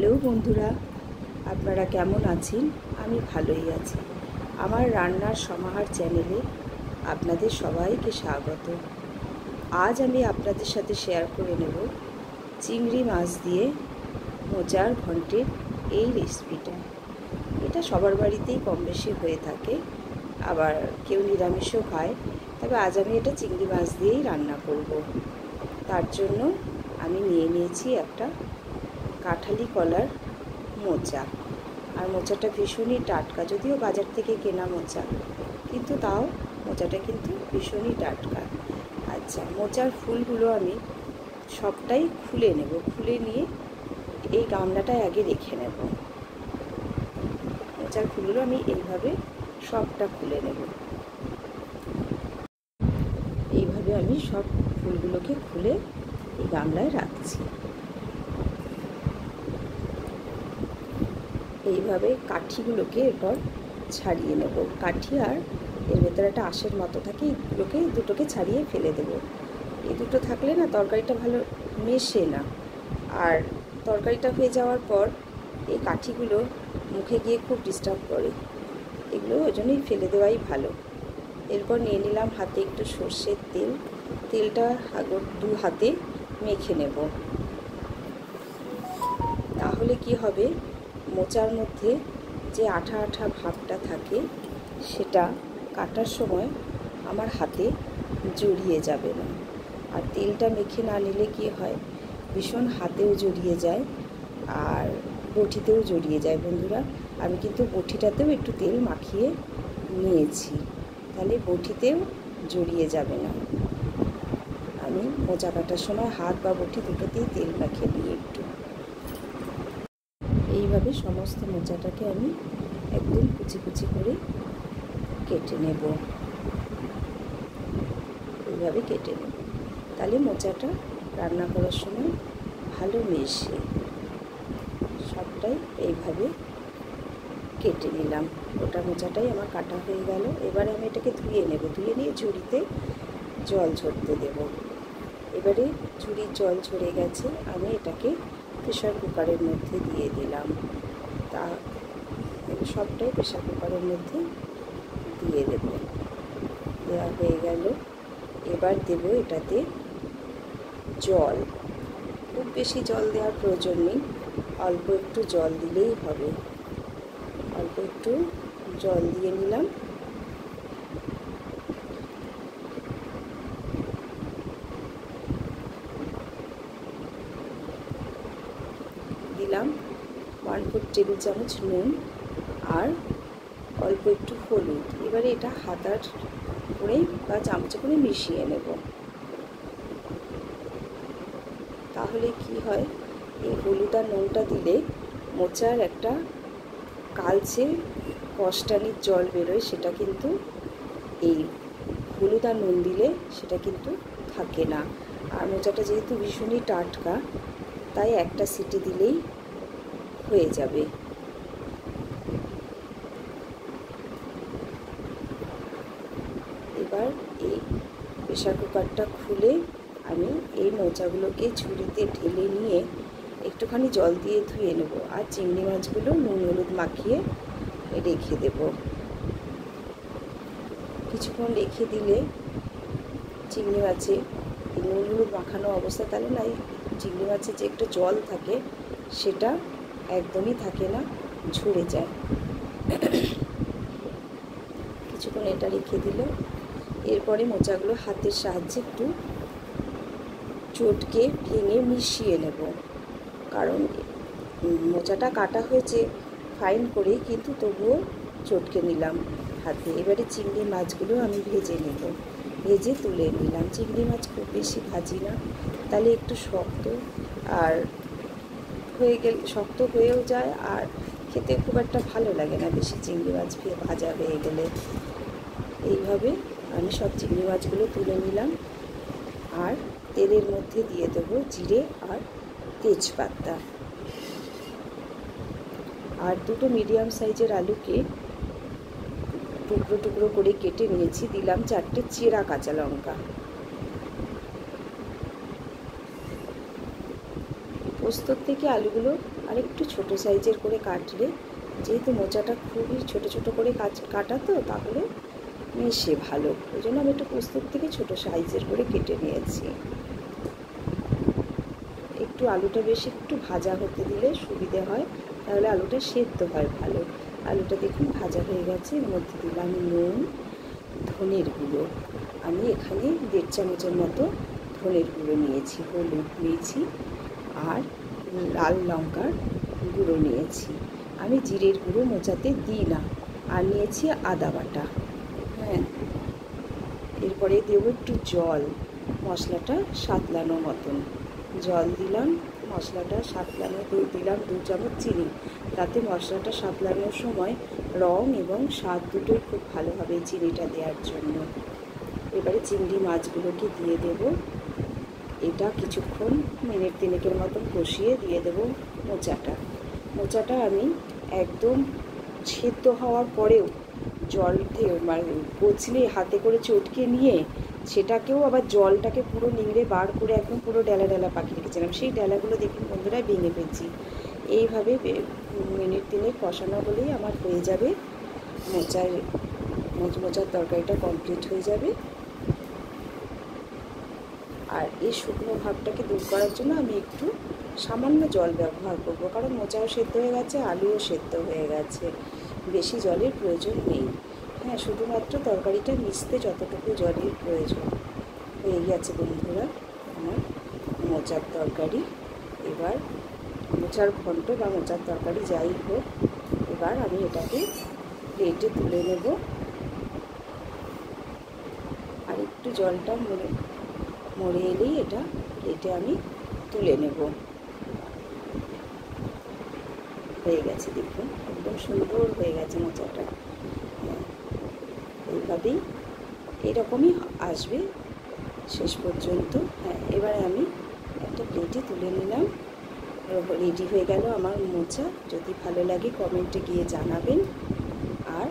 Hello বন্ধুরা, আপনারা কেমন আছেন? আমি ভালোই আছি। আমার রান্নার সমাহার চ্যানেলে আপনাদের সবাইকে স্বাগত। আজ আমি আপনাদের সাথে শেয়ার করে নেব চিংড়ি মাছ দিয়ে মোচার ঘন্টের এই রেসিপিটা। এটা সবার বাড়িতেই কম বেশি হয়ে থাকে, আবার কেউ নিরামিষও খায়। তবে আজ আমি এটা চিংড়ি মাছ দিয়েই রান্না করব। তার জন্য আমি নিয়ে নিয়েছি একটা কাঁঠালি কলার মোচা। আর মোচাটা ভীষণই টাটকা, যদিও বাজার থেকে কেনা মোচা, কিন্তু তাও মোচাটা কিন্তু ভীষণই টাটকা। আচ্ছা, মোচার ফুলগুলো আমি সবটাই খুলে নেব। খুলে নিয়ে এই গামলাটায় আগে রেখে নেব। মোচার ফুলগুলো আমি এইভাবে সবটা খুলে নেব। এইভাবে আমি সব ফুলগুলোকে খুলে এই গামলায় রাখছি। এইভাবে কাঠিগুলোকে এরপর ছাড়িয়ে নেব। কাঠি আর এর ভেতরে একটা আঁশের মতো থাকে, এইগুলোকে দুটোকে ছাড়িয়ে ফেলে দেব। এই দুটো থাকলে না তরকারিটা ভালো মেশে না, আর তরকারিটা হয়ে যাওয়ার পর এই কাঠিগুলো মুখে গিয়ে খুব ডিস্টার্ব করে। এগুলো ওই জন্যই ফেলে দেওয়াই ভালো। এরপর নিয়ে নিলাম হাতে একটু সর্ষের তেল। তেলটা দু হাতে মেখে নেব। তাহলে কি হবে, মোচার মধ্যে যে আঠা আঠা ভাবটা থাকে সেটা কাটার সময় আমার হাতে জড়িয়ে যাবে না। আর তেলটা মেখে না নিলে কি হয়, ভীষণ হাতেও জড়িয়ে যায় আর বটিতেও জড়িয়ে যায়। বন্ধুরা, আমি কিন্তু বটিটাতেও একটু তেল মাখিয়ে নিয়েছি, তাহলে বটিতেও জড়িয়ে যাবে না। আমি মোচা কাটার সময় হাত বা বটি দুটোতেই তেল মাখিয়ে নিই একটু। এইভাবে সমস্ত মোচাটাকে আমি একদম কুচি কুচি করে কেটে নেব। এইভাবে কেটে নেব, তাহলে মোচাটা রান্না করার সময় ভালো মেশে। সবটাই এইভাবে কেটে নিলাম। ওটা মোচাটাই আমার কাটা হয়ে গেল। এবারে আমি এটাকে ধুয়ে নেব। ধুয়ে নিয়ে ঝুড়িতে জল ঝরতে দেব। এবারে ঝুড়ির জল ঝরে গেছে, আমি এটাকে প্রেশার কুকারের মধ্যে দিয়ে দিলাম। তা সবটাই প্রেশার কুকারের মধ্যে দিয়ে দেব। দেওয়া হয়ে গেল। এবার দেব এটাতে জল। খুব বেশি জল দেওয়ার প্রয়োজন নেই, অল্প একটু জল দিলেই হবে। অল্প একটু জল দিয়ে নিলাম। দিলাম 1/4 টেবিল চামচ নুন আর অল্প একটু হলুদ। এবারে এটা হাতার করে বা চামচে করে মিশিয়ে নেব। তাহলে কি হয়, এই হলুদ আর নুনটা দিলে মোচার একটা কালচে কষ্টানির জল বেরোয়, সেটা কিন্তু এই হলুদ আর নুন দিলে সেটা কিন্তু থাকে না। আর মোচাটা যেহেতু ভীষণই টাটকা, তাই একটা সিটি দিলেই হয়ে যাবে। এবার এই প্রেশার কুকারটা খুলে আমি এই মোচাগুলোকে ঝুড়িতে ঢেলে নিয়ে একটুখানি জল দিয়ে ধুয়ে নেব। আর চিংড়ি মাছগুলো নুন হলুদ মাখিয়ে রেখে দেব। কিছুক্ষণ রেখে দিলে চিংড়ি মাছে নুন হলুদ মাখানো অবস্থা, তাহলে না এই চিংড়ি মাছের যে একটু জল থাকে সেটা একদমই থাকে না, ঝরে যায়। কিছুক্ষণ এটা রেখে দিল। এরপরে মোচাগুলো হাতের সাহায্যে একটু চটকে ভেঙে মিশিয়ে নেব, কারণ মোচাটা কাটা হয়েছে ফাইন করে, কিন্তু তবুও চটকে নিলাম হাতে। এবারে চিংড়ি মাছগুলো আমি ভেজে নেব। ভেজে তুলে নিলাম। চিংড়ি মাছ খুব বেশি ভাজি না, তাহলে একটু শক্ত আর হয়ে গেলে শক্ত হয়েও যায়, আর খেতে খুব একটা ভালো লাগে না বেশি চিংড়ি মাছ ভাজা হয়ে গেলে। এইভাবে আমি সব চিংড়ি মাছগুলো তুলে নিলাম। আর তেলের মধ্যে দিয়ে দেবো জিরে আর তেজপাতা। আর দুটো মিডিয়াম সাইজের আলুকে টুকরো টুকরো করে কেটে নিয়েছি। দিলাম 4টে চেরা কাঁচা লঙ্কা। পোস্তর থেকে আলুগুলো আর একটু ছোটো সাইজের করে কাটলে, যেহেতু মোচাটা খুবই ছোট ছোট করে কাটা তো, তাহলে মেশে ভালো, ওই জন্য আমি একটু পোস্তর থেকে ছোটো সাইজের করে কেটে নিয়েছি। একটু আলুটা বেশি একটু ভাজা হতে দিলে সুবিধে হয়, তাহলে আলুটা সেদ্ধ হয় ভালো। আলুটা দেখুন ভাজা হয়ে গেছে, এর মধ্যে দিলাম নুন, ধনের গুঁড়ো, আমি এখানে 1.5 চামচের মতো ধনের গুঁড়ো নিয়েছি, হলুদ নিয়েছি, আর লাল লঙ্কার গুঁড়ো নিয়েছি। আমি জিরের গুঁড়ো মোচাতে দিই না। আর নিয়েছি আদা বাটা। হ্যাঁ, এরপরে দেবো একটু জল, মশলাটা সাতলানো মতন জল দিলাম, মশলাটা সাতলানো দিলাম 2 চামচ চিনি, তাতে মশলাটা সাতলানোর সময় রং এবং স্বাদ দুটোই খুব ভালো হবে চিনিটা দেওয়ার জন্য। এবারে চিংড়ি মাছগুলোকে দিয়ে দেব, এটা কিছুক্ষণ মিনিট 3 মতন কষিয়ে দিয়ে দেব মোচাটা আমি একদম সেদ্ধ হওয়ার পরেও জল মানে কচলে হাতে করে চটকে নিয়ে সেটাকেও আবার জলটাকে পুরো নিংড়ে বার করে একদম পুরো ডেলা ডেলা পাকিয়ে রেখেছিলাম, সেই ডেলাগুলো দেখুন বন্ধুরা ভেঙে ফেলছি। এইভাবে মিনিট 3 কষানো হলেই আমার হয়ে যাবে মোচার তরকারিটা কমপ্লিট হয়ে যাবে। আর এই শুকনো ভাবটাকে দূর করার জন্য আমি একটু সামান্য জল ব্যবহার করব, কারণ মোচাও সেদ্ধ হয়ে গেছে, আলুও সেদ্ধ হয়ে গেছে, বেশি জলের প্রয়োজন নেই। হ্যাঁ, শুধুমাত্র তরকারিটা মিশতে যতটুকু জলের প্রয়োজন। হয়ে গেছে বন্ধুরা আমার মোচার তরকারি। এবার মোচার ঘন্ট বা মোচার তরকারি যাই হোক, এবার আমি এটাকে প্লেটে তুলে নেব। আর একটু জলটা মরে এলেই এটা প্লেটে আমি তুলে নেব। হয়ে গেছে দেখুন, একদম সুন্দর হয়ে গেছে মোচাটা। এইভাবেই এরকমই আসবে শেষ পর্যন্ত। হ্যাঁ, এবারে আমি একটা প্লেটে তুলে নিলাম। রেডি হয়ে গেল আমার মোচা। যদি ভালো লাগে কমেন্টে গিয়ে জানাবেন। আর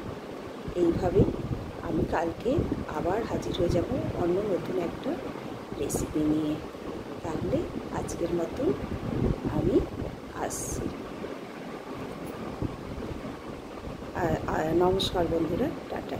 এইভাবেই আমি কালকে আবার হাজির হয়ে যাব অন্য নতুন একটা রেসিপি নিয়ে। তাহলে আজকের মতন আমি আসছি। নমস্কার বন্ধুরা, টাটা।